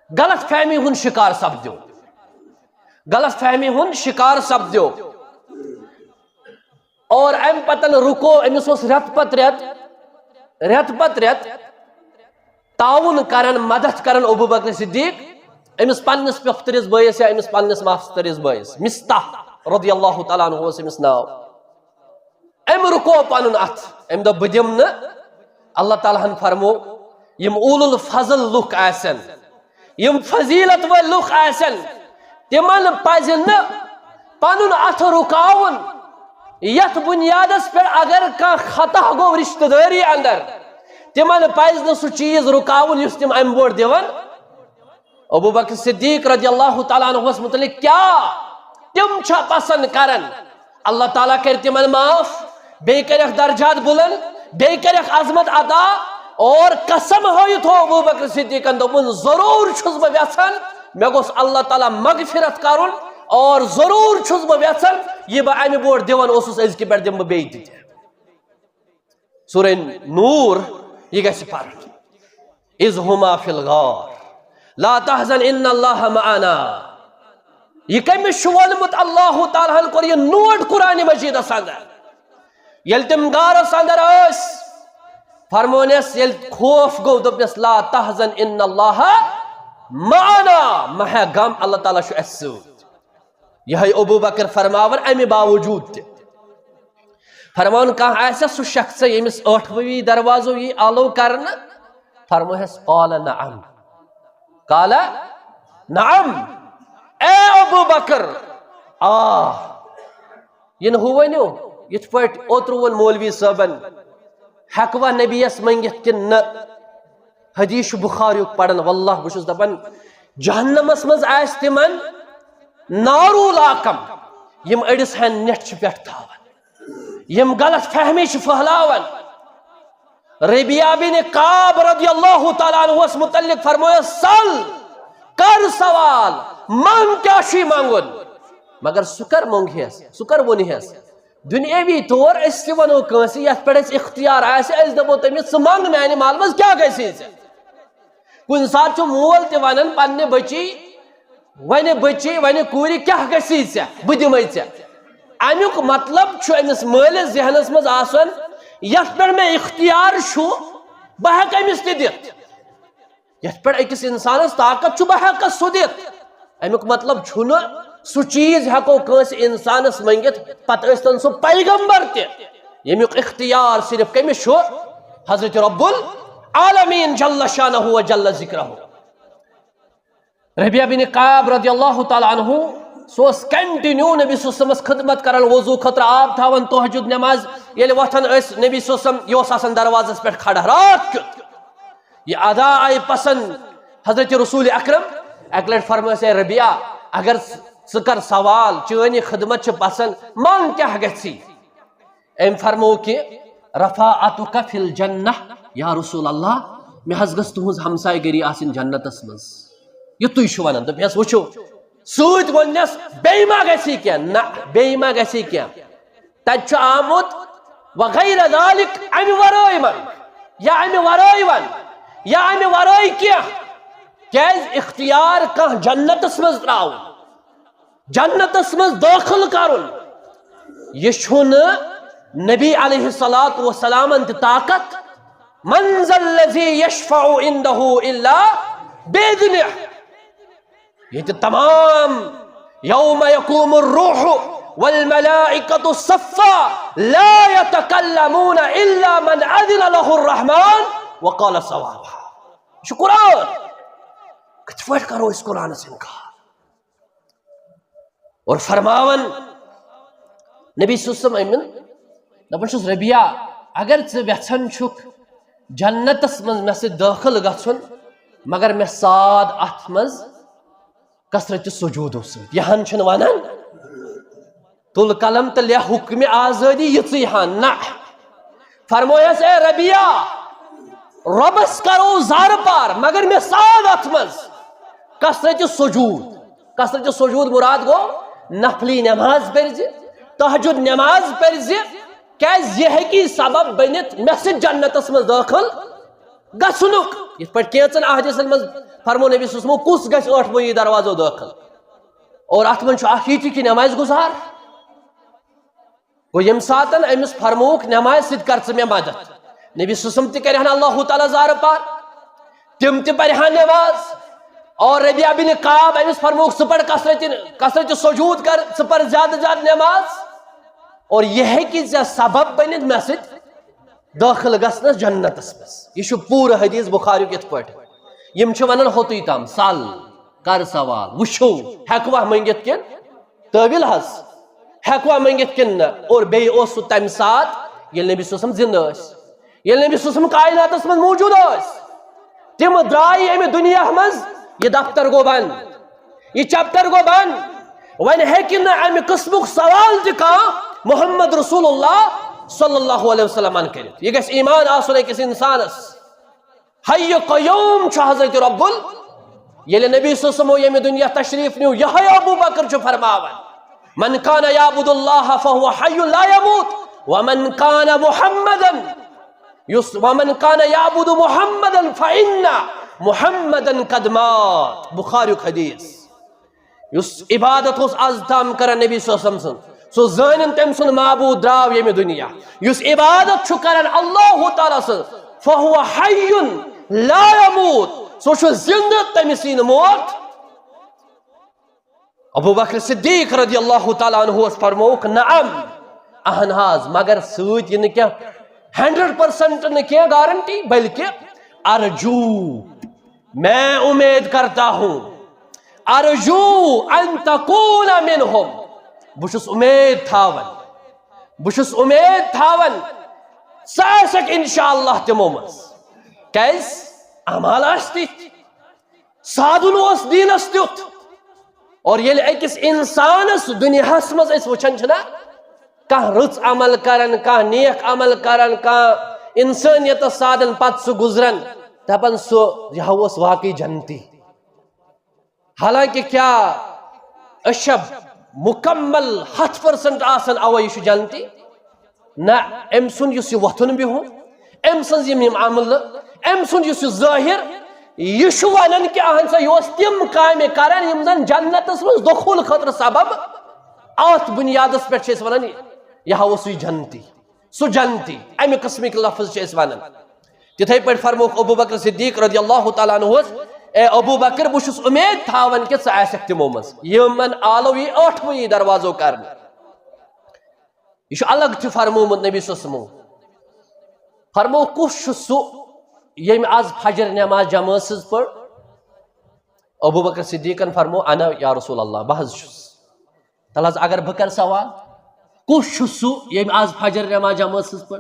غلط فہمی ہن شکار سپدیو غلط فہمی ہن شکار سپدیو اور ام پتن رکو امس رت پت رت تعاون کرن مدد کرن ابو بکر صدیق امس پنس پخترس بٲیس یا امس پنس ماسترس بٲیس مستح رضی اللہ تعالیٰ عنہ امس ناو ام رکو پن ات ام دپ بہ دم نہ اللہ تعالیٰ ہن فرمو یم اول الفضل لک آسن یم فضیلت ول لک آسن تمن پز نہ پنن ات رکاون یت بنیادس پہ اگر کان خطا گو رشتہ داری اندر تمن پز سہ چیز رکاون یس تم ام بوڑ دیون ابو بکر صدیق رضی اللہ تعالیٰ عنہ متعلق کیا تم چھا پسند کرن اللہ تعالیٰ کر تمن معاف بے کرک درجات بلند بے کرک عظمت عطا اور قسم ہوئیت ہو ابو بکر صدیقن دوپن ضرور چھس بہ یژھان مے گوس اللہ تعالیٰ مغفرت کرن اور ضرور چھس بہ یژھان یہ بہ امہ بوڑ دیون اوسس ازکہ پہ دم بہ بیٚیہِ تہِ سورہ نور یہ گژھِ پرن اذ ہما فی الغار لا تحزن ان اللہ معنا یہ کمس چھُ وونمت اللہ تعالیٰ ہن کوٚر یہ نوٹ قرآن مجیدس اندر ییٚلہِ تِم غارس اندر ٲسۍ فرمونس ییٚلہِ خوف گوٚو دوٚپنس لا تحزن ان اللہ معنا مہ ہے غم اللہ تعالیٰ چھُ اسہِ سۭتۍ یہے ابو بکر فرماون امہ باوجود تہِ فرمان کانٛہہ آسیا سُہ شخص ییٚمِس ٲٹھوٕے دروازو یی آلو کرنہٕ فرموہس قال نعم اے ابو بکر یہ ہو ونو یت پٹ اوتر ون مولوی صاحبن ہیکوا نبیس منگت کن نہ حدیث بخاری پڑھن واللہ بہس دپان جہنمس مز آس تمن نارو لاکم یم اڑس ہن نیٹ پٹ تھاون یم غلط فہمی پھہلاون ربیعہ بن کعب رضی اللہ تعالیٰ عنہ متعلق فرمایا سل کر سوال من کیا چھ مانگن مگر سکر مونگہس سکر ونہس دنیاوی طور اس ونو کانس یت پہ اختیار اس دپو تمس ث منگ میانہ مال مز کیا گژھی کن سات مول تہ ونان پنہ بچی ون کوری کیا گژھی بہ دمے امیک مطلب امس مالس ذہنس مز آسن یت پہ میں اختیار چھو بہ ہیک امس تہ دت یت پہ اکس انسانس طاقت چھو بہ ہیکس سہ دت امیک مطلب چھُنہ سہ چیز ہیکو کانس انسانس منگت پتہ ٲسۍتن سہ پیغمبر تہ یمیک اختیار صرف کمس چھو حضرت رب العالمین جل شانہ و جل ذکرہ ربیعہ بن کعب رضی اللہ تعالیٰ عنہ سوس کنٹینیو نبی صلی اللہ علیہ وسلم خدمت کرن وضو خطر آب تھاون تہجد نماز یل وتھن اس نبی صلی اللہ علیہ وسلم یہ آسان دروازس پہ کھڑا رات کیت یہ ادا آئی پسند حضرت رسول اکرم اک لٹ فرمائے اے ربیعہ اگر ثر سوال چانی خدمت پسند من کیا گژھی ام فرمو کہ رفاعتک فی الجنہ یا رسول اللہ مے حظ گژھ تہنز ہمسائے گری آسن جنتس مز یہ تھی ونان دپس وچھو سوت ونس بیٚیہِ ما گژھی کینٛہہ نہ بیٚیہِ ما گژھی کینٛہہ تتہِ چھُ آمُت وغیر ذالک امہِ ورٲے ون یا امہِ ورٲے ون یا امہِ ورٲے کینٛہہ کیازِ اختیار کانٛہہ جنتس منٛز تراوُن جنتس منٛز دٲخل کرُن یہ چھُنہٕ نبی علیہ الصلوۃ والسلامن تہِ طاقت من ذا الذی یشفع عنده الا بإذنہ یہ تمام یوم یقوم الروح والملائکۃ صفا لا یتکلمون الا من اذن له الرحمن وقال صوابا یہ قرآن کت پٲٹھۍ کرو اس قرآن سے انکار اور فرماون نبی صلی اللہ علیہ وسلم دپان چھُس ربیعہ اگر ژٕ یژھان چھُکھ جنتس منٛز مےٚ سۭتۍ دٲخل گژھُن مگر مےٚ ساد اتھ منٛز کثرت سجودو سۭتۍ یہن چھُنہٕ ونان تُل قلم تہٕ لیکھ حکمِ آزٲدی یِژٕے ہن نہ فرمویس اے ربیعہ رۄبس کرو زارٕ پار مگر مےٚ ساد اتھ منٛز کثرت سجود مراد گو نفلی نماز پٔرزِ تہجد نماز پٔرزِ کیازِ یہ ہیٚکہِ سبب بٔنِتھ مےٚ سۭتۍ جنتس منٛز دٲخل گژھنُک یتھ پٲٹھۍ کینٛژن احادیثن منٛز فرمو نبی صلی اللہ علیہ وسلم کس گژھِ ٲٹھوٕنی دروازو دٲخل اور اتھ منٛز چھُ اکھ یہِ تہِ کہِ نماز گزار گوٚو ییٚمہِ ساتن أمِس فرمووُکھ نماز سۭتۍ کر ژٕ مےٚ مدد نبی صلی اللہ علیہ وسلم تہِ کرہن اللہ تعالیٰ زارٕ پار تِم تہِ پرہن نماز اور ربیعہ بن کعب أمِس فرمووُکھ ژٕ پر کثرت سجود کر ژٕ پر زیادٕ زیادٕ نماز اور یہ ہیٚکہِ ژےٚ سبب بٔنِتھ مےٚ سۭتۍ دٲخل گژھنس جنتس منٛز یہ چھُ پوٗرٕ حدیث بخاریُک یِتھ پٲٹھۍ یم چھِ ونان ہوتُے تام سل کر سوال وٕچھو ہیکوا منگِتھ کِن تٲویل حظ ہیکوا منگِتھ کِن نہ اور بیٚیہِ اوس سُہ تمہِ ساتہٕ ییٚلہِ نبی صلی اللہ علیہ وسلم زندٕ ٲسۍ یل نبی صلی اللہ علیہ وسلم کائنات من موجود تم درائی امی دنیا مز یہ دفتر گو بند یہ چپٹر گو بند ون ہیکن امی قسمک سوال تکا محمد رسول اللہ صلی اللہ علیہ وسلم ان کرت یہ گس ایمان آسن کس انسانس حی قیوم چھ حضرت رب یل نبی صلی اللہ علیہ وسلم یہ دنیا تشریف نیو یہ ابو بکر چھ فرماون من کان یعبد اللہ فهو حی لا يموت ومن کان محمدا ومن کان یعبد محمدا فإن محمدا قد مات بخاری حدیث یس عبادت اس از تام کرن نبی صلی اللہ علیہ وسلم سو زانن تم سن معبود دراو یم دنیا یس عبادت چھ کرن اللہ تعالی سن فهو حی لا يموت سو چھ زندہ تمسین موت ابو بکر صدیق رضی اللہ تعالی عنہ فرموک نعم اہن حاض مگر سوت یہ کیا 100% نے کیا گارنٹی بلکہ ارجو میں امید کرتا ہوں ارجو ان تکون منہم بشس امید تھاون ساسک انشاءاللہ تمو مز کیس اعمال استی سادن اس دین استیت اور یہ اکس انسانس دنیا مز اس وچھن چھنا کہاں رچ عمل کرن کہاں نیک عمل کرن کہاں انسانیت سادن پت سو گزرن دپن سو یہ اس واقعی جنتی حالانکہ کیا اشب مکمل 100% آسن اوہ یہ جنتی نا ام سن یس وطن بھی ہوں ام سن یم عمل ام سن یس ظاہر یہ ونن کہ اہن سا یہ تم کام کرن یم زن جنتس مز دخول خطر سبب ات بنیادس پہ ونن یہ سو جنتی سو جنتی امہ قسمک لفظ ونن تتھے پہ فرموک ابو بکر صدیق رضی اللہ تعالیٰ عنہ اے ابو بکر بشس امید تھاون کہ ث آسک تمو مز یمن آلو یہ 8ویں دروازو کرن یہ الگ تہ فرمومت نبی صلی اللہ علیہ وسلم فرمو کس سو یم آز فجر نماز جماعت سز پڑ ابو بکر صدیقن فرمو انا یا رسول اللہ بحث تل اگر بکر سوال کس سو یم آز فجر نماز جماعت سز پڑ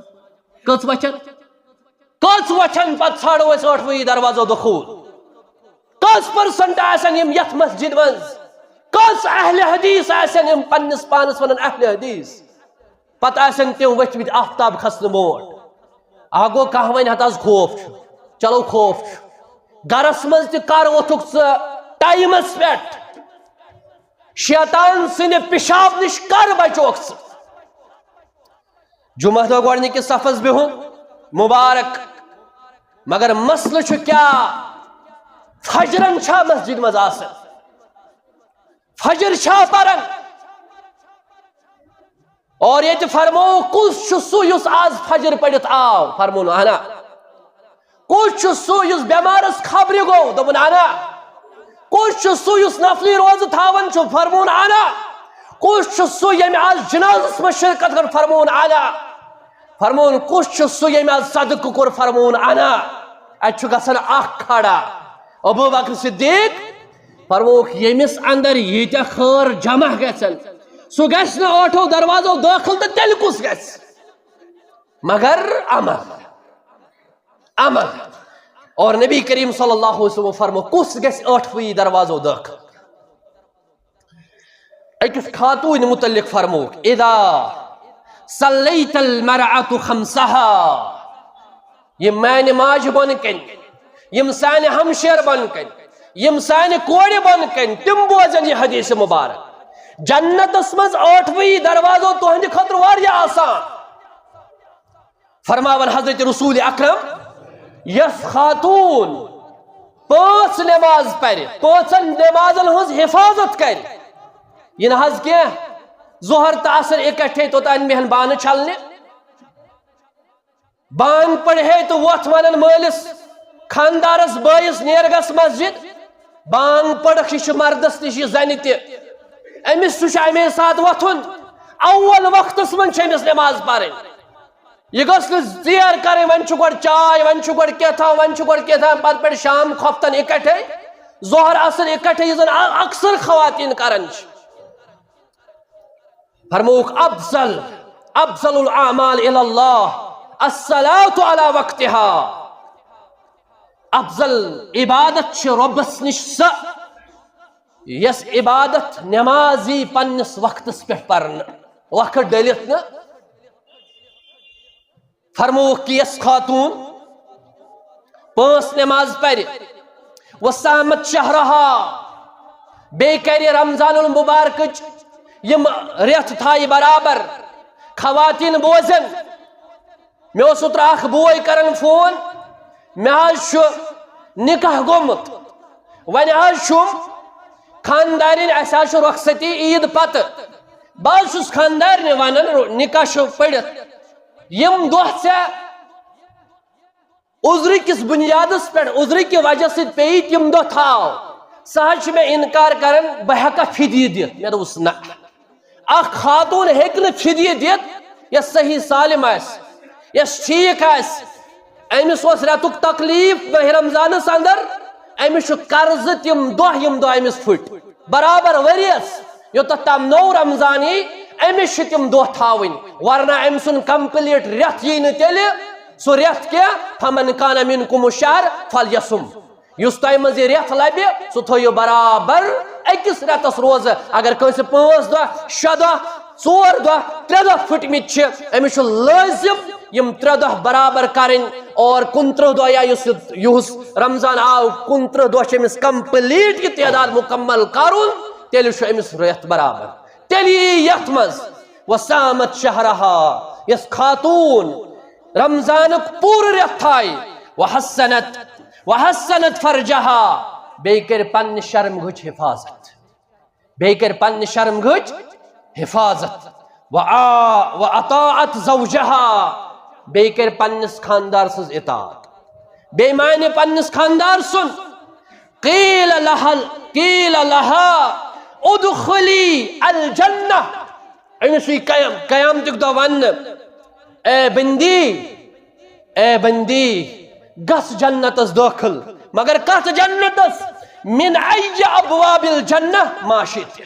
کچ وچن پت ژھانڈو اس 8ویں دروازو دخول کس پرسنٹ آسن یم یت مسجد مز کس اہل حدیث آسن یم پنس پانس ونن اہل حدیث پت آسن تم وچمت آفتاب کھسن موٹ آگو کہ ون ہت آز خوف چلو خوف گرس مز تہ کر وتھک ٹائمس پہ شیطان سن پیشاب نش کر بچوک جمعہ دہ گۄڈنِکِس صفس بہن مبارک مگر مسئلہ چھ کیا فجرن چھا مسجد مز آسن فجر چھا پرن اور یہ فرمو کس چھ سو یس آز فجر پڑھت آو فرمون انا کس چھ سو یس بیمارس خبر گو دپن انا کس چھ سو یس نفلی روز تھاون چھ فرمون انا کس چھ سو یم آز جنازس مز شرکت کر فرمون انا فرمون کس چھ سو یم آز صدقہ کور فرمون انا اتھ گژھان اخ کھڑا ابو بکر صدیق فرموک یمس اندر یہ خیر جمع گژھن سو گژھِ نہ 8 دروازو داخل تو تیل کس گژھِ مگر عمل اور نبی کریم صلی اللہ علیہ وسلم فرمو کس گژھِ 8ویں دروازو داخل اکس خاتون متعلق فرموک اذا صلیت المرأة خمسها یہ معنی ماج بن کن یم سانہ ہمشیر بن کن یم سانہ کوڑ بن کن تم بوزن یہ حدیث مبارک جنتس مز 8ویں دروازو تہند خطر واریاہ آسان فرماون حضرت رسول اکرم یس خاتون 5 نماز پڑھ 5 نمازن ہز حفاظت کر یہ نہ حض کیا ظہر تو عصر اکٹھے توتان مہن بان چھلنے بان پڑھے تو وقت ونن مالس خاندارس بائس نیرگس مسجد بان پڑھ یہ مردس نش زن تہ امس سہ امے سات وتھن اول وقتس من امس نماز پڑھن یہ گھس زیر کریں ون گۄڈٕ چائے ون گۄڈٕ کیٛاہ ون گۄڈٕ کیٛاہ پتہٕ پٮ۪ٹھ شام کھۄفتن اکٹھے ظہر عصر اکٹھے یہ زن اکثر خواتین کران فرموک افضل الاعمال الی اللہ الصلاۃ علی وقتها افضل عبادت چھ ربس نش سا یس عبادت نمازی پنس وقتس پہ پرن وقت ڈلت نا فرموک کہ یس خاتون 5 نماز پر وسامت شہرہا بے کری رمضان المبارک یم ریت تھائی برابر خواتین بوزن میں اوتر اخ بوے کرن فون میں نکاح گومت ون خاندارین اس رخصتی عید پتہ بہت خاندارن ونان نکاح پڑت یم دہ ژے عذر کس بنیادس پہ عذر کی وجہ سے پی تم دہ تھاو سہ میں انکار کرن بہ ہیکا فدیہ دت مے دوس نہ اخ خاتون ہیک نہ فدیہ دت یس صحیح سالم آس یس ٹھیک آس امس رتک تکلیف ماہ رمضانس اندر امس قرض تم دہ امس پھٹ برابر وریس یوتھ تام نو رمضان امس تم دہ تھاون ورنہ ام سن کمپلیٹ ریت یہ تیل سو ریت کیا فمن کان منکم الشہر فلیصم یس تہ مز ریت لبہ سہ تھو برابر اکس ریتس روز اگر کنس 5 دہ 6 دہ 4 دہ 3 دہ پھٹمت امس لازم یم 3 دہ برابر کریں اور 29 دہ یا یہس رمضان آو 29 دہ امس کمپلیٹ یہ تعداد مکمل کرن تیل امس ریت برابر تیلی یت مز وسامت شہرہا یس خاتون رمضان پور ریت تھائی وحسنت فرجہا بے کر پن شرم گھچ حفاظت بے کر پن شرم گھچ حفاظت وَأَطَاعَتْ زَوْجَهَا بے کر پنس خاندار سز اطاعت بے معنی پنس خاندار سن قیل لها ادخلی الجنہ امسی قیامتک دہ ون اے بندی گس جنتس داخل مگر کت جنتس من ای ابواب الجنہ ما شئت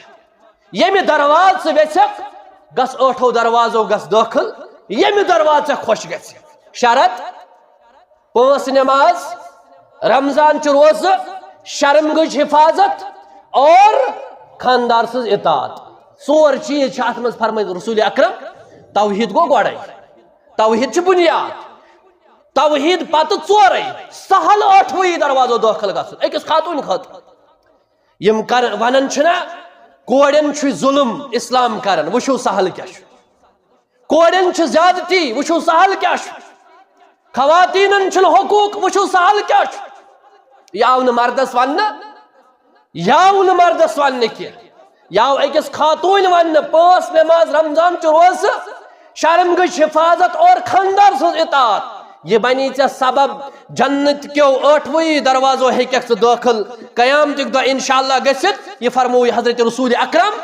یمی درواز سے ویسک گس 8 دروازو گس داخل یمی دروازہ سے خوش گس شرط 5 نماز رمضان چ روز شرم گج حفاظت اور خاندار سز اطاعت 4 چیز ات مز فرمائے رسول اکرم توحید گو گوڑے توحید چھ بنیاد توحید پتہ 4 سہل 8ویں دروازو داخل گھن اکس خاتون خاطر یم کر ونن چھنا کوڑن چھ ظلم اسلام کرن وچھو سہل کیا کوڑن چھ زیادتی وچھو سہل کیا خواتینن چھ حقوق وچھو سہل کیا یاو نہ مردس ون کی یاو اکس خاتون ون 5 نماز رمضان چ روز شرم گج حفاظت اور خاندار سز اطاعت یہ بنی ژے سبب جنت کیو 8ویں دروازو ہیکھ داخل قیامتک دہ انشاءاللہ گژھت یہ فرموی حضرت رسول اکرم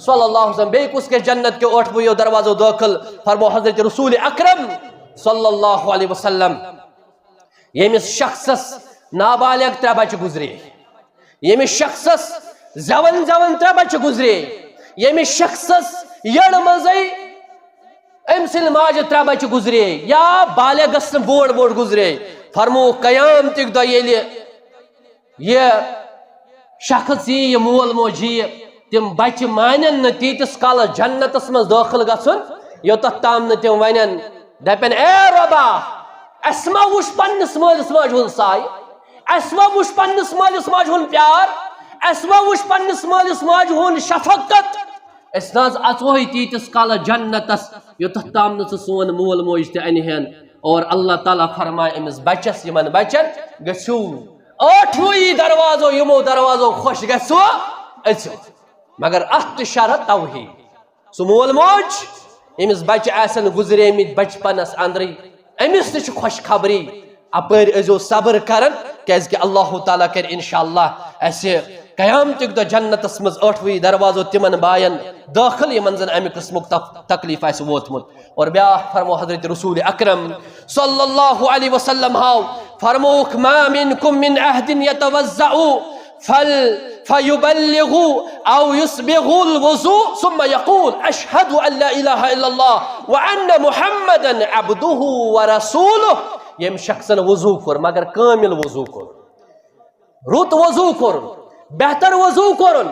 صلی اللہ علیہ وسلم بے کس کے جنت کے 8ویں دروازو داخل فرمو حضرت رسول اکرم صلی اللہ علیہ وسلم یمس شخصس نابالغ 3 بچہ گزرے یمس شخصس زون 3 بچہ گزرے یمس شخصس یڑ مزے ام سن ماج 3 بچہ گزرے یا بالغس بوڑ گزرے فرمو قیامتک دہ یہ شخص یہ مول موج تم بچہ مانن تیتس کال جنتس مز داخل گھن یوتھ تام تم ون دپن اے ربا اس ما وچ پنس مالس ماج ہن سائے اس ما وچ پنس مالس ماج ہن پیار اس ما وچ پنس مالس ماج ہن شفقت اس ناز اچوہی تیتس کال جنتس یوتھ تام سون مول موج تہ انہن اور اللہ تعالیٰ فرمائے امس بچس یمن بچن گژھو 8ویں دروازو یمو دروازو خوش گژھو اچھو مگر ات شرط توحید سو مول موج امس بچہ آسن گزرے مت بچپنس اندری امس تہ خوش خبری اپر ازو صبر کرن کیاز کہ اللہ تعالیٰ کر انشاءاللہ اسہ قیامتک دہ جنتس مز 8ویں دروازو تمن باین داخل یمن زن امہ قسمک تکلیف آس ووتمت اور بیا فرمو حضرت رسول اکرم صلی اللہ علیہ وسلم ہاو فرموک ما منکم من عہد یتوزع فيبلغ أو يسبغ الوضوء ثم يقول أشهد أن لا إله إلا الله وأن محمدا عبده ورسوله. یم شخصن وضو کور مگر کامل وضو کور، رت وضو کور، بہتر وضو کورن،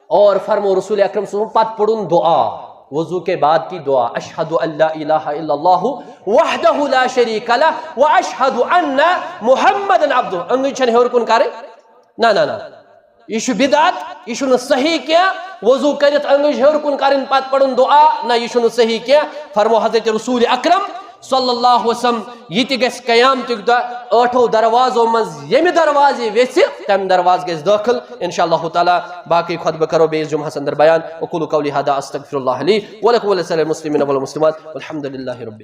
اور فرمو رسول اکرم صلی اللہ علیہ وسلم پت پڑھن دعا وضو کے بعد کی دعا، اشہد ان لا الہ الا اللہ وحدہ لا شریک لہ واشہد ان محمد عبدہ. انگریز چھن ہور کن کرے نا نا نا، یہ چھُ بدعت، یہ چھُنہٕ صحیح کینٛہہ. وضو کرت انگریز ہور کن کرن پت پڑھن دعا نہ، یہ چھُنہٕ صحیح کینٛہہ. فرمو حضرت رسول اکرم صلی اللہ علیہ وسلم یہ تہ گژھِ قیامتک دۄہ ٲٹھو دروازو منٛز ییٚمہِ دروازے ویژھِ تمہِ دروازٕ گژھِ دٲخل انشاءاللہ تعالیٰ. باقی خطبہ کرو بیٚیِس جمعہس اندر بیان. اقول قولی ھذا استغفر اللہ لی ولکم ولسائر المسلمین والمسلمات والحمد للہ رب